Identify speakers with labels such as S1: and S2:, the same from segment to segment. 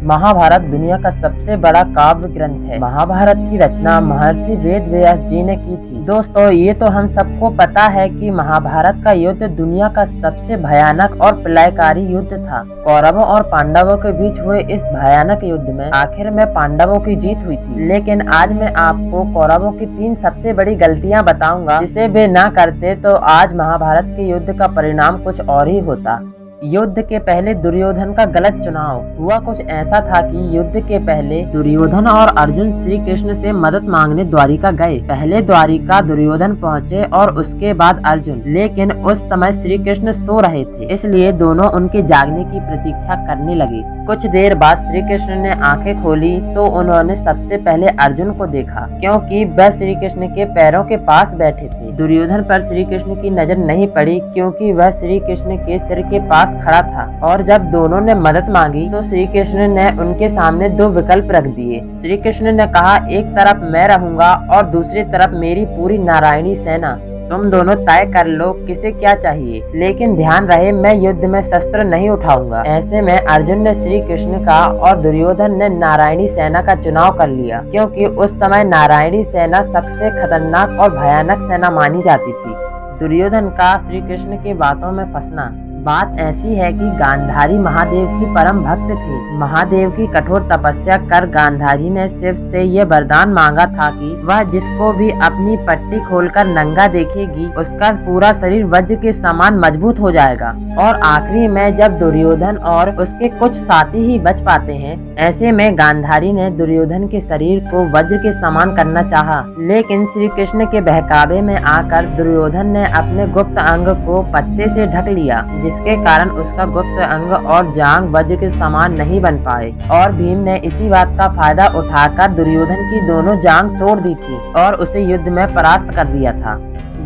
S1: महाभारत दुनिया का सबसे बड़ा काव्य ग्रंथ है। महाभारत की रचना महर्षि वेद व्यास जी ने की थी। दोस्तों, ये तो हम सबको पता है कि महाभारत का युद्ध दुनिया का सबसे भयानक और प्रलयकारी युद्ध था। कौरवों और पांडवों के बीच हुए इस भयानक युद्ध में आखिर में पांडवों की जीत हुई थी। लेकिन आज मैं आपको कौरवों की 3 सबसे बड़ी गलतियां बताऊंगा, जिसे वे ना करते तो आज महाभारत के युद्ध का परिणाम कुछ और ही होता। युद्ध के पहले दुर्योधन का गलत चुनाव। हुआ कुछ ऐसा था कि युद्ध के पहले दुर्योधन और अर्जुन श्री कृष्ण से मदद मांगने द्वारिका गए। पहले द्वारिका दुर्योधन पहुंचे और उसके बाद अर्जुन, लेकिन उस समय श्री कृष्ण सो रहे थे, इसलिए दोनों उनके जागने की प्रतीक्षा करने लगे। कुछ देर बाद श्री कृष्ण ने आंखें खोली तो उन्होंने सबसे पहले अर्जुन को देखा, क्योंकि वह श्री कृष्ण के पैरों के पास बैठे थे। दुर्योधन पर श्री कृष्ण की नजर नहीं पड़ी, क्योंकि वह श्री कृष्ण के सिर के पास खड़ा था। और जब दोनों ने मदद मांगी तो श्री कृष्ण ने उनके सामने 2 विकल्प रख दिए। श्री कृष्ण ने कहा, एक तरफ मैं रहूंगा और दूसरी तरफ मेरी पूरी नारायणी सेना। तुम दोनों तय कर लो किसे क्या चाहिए, लेकिन ध्यान रहे मैं युद्ध में शस्त्र नहीं उठाऊंगा। ऐसे में अर्जुन ने श्री कृष्ण का और दुर्योधन ने नारायणी सेना का चुनाव कर लिया, क्योंकि उस समय नारायणी सेना सबसे खतरनाक और भयानक सेना मानी जाती थी। दुर्योधन का श्री कृष्ण की बातों में फंसना। बात ऐसी है कि गांधारी महादेव की परम भक्त थी। महादेव की कठोर तपस्या कर गांधारी ने शिव से ये वरदान मांगा था कि वह जिसको भी अपनी पट्टी खोलकर नंगा देखेगी, उसका पूरा शरीर वज्र के समान मजबूत हो जाएगा। और आखिरी में जब दुर्योधन और उसके कुछ साथी ही बच पाते हैं, ऐसे में गांधारी ने दुर्योधन के शरीर को वज्र के समान करना चाहा, लेकिन श्री कृष्ण के बहकावे में आकर दुर्योधन ने अपने गुप्त अंग को पत्ते से ढक लिया, जिसके कारण उसका गुप्त अंग और जांग वज्र के समान नहीं बन पाए। और भीम ने इसी बात का फायदा उठाकर दुर्योधन की दोनों जांग तोड़ दी थी और उसे युद्ध में परास्त कर दिया था।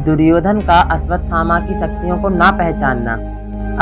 S1: दुर्योधन का अश्वत्थामा की शक्तियों को ना पहचानना।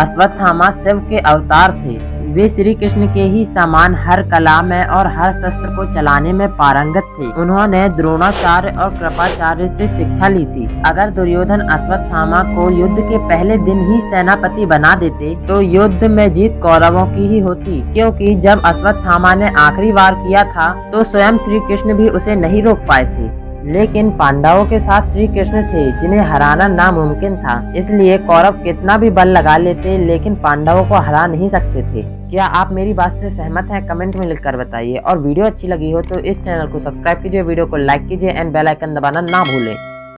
S1: अश्वत्थामा शिव के अवतार थे। वे श्री कृष्ण के ही समान हर कला में और हर शस्त्र को चलाने में पारंगत थे। उन्होंने द्रोणाचार्य और कृपाचार्य से शिक्षा ली थी। अगर दुर्योधन अश्वत्थामा को युद्ध के पहले दिन ही सेनापति बना देते तो युद्ध में जीत कौरवों की ही होती, क्योंकि जब अश्वत्थामा ने आखिरी वार किया था तो स्वयं श्री कृष्ण भी उसे नहीं रोक पाए थे। लेकिन पांडवों के साथ श्री कृष्ण थे, जिन्हें हराना नामुमकिन था। इसलिए कौरव कितना भी बल लगा लेते, लेकिन पांडवों को हरा नहीं सकते थे। क्या आप मेरी बात से सहमत हैं? कमेंट में लिखकर बताइए। और वीडियो अच्छी लगी हो तो इस चैनल को सब्सक्राइब कीजिए, वीडियो को लाइक कीजिए एंड बेल आइकन दबाना ना भूलें।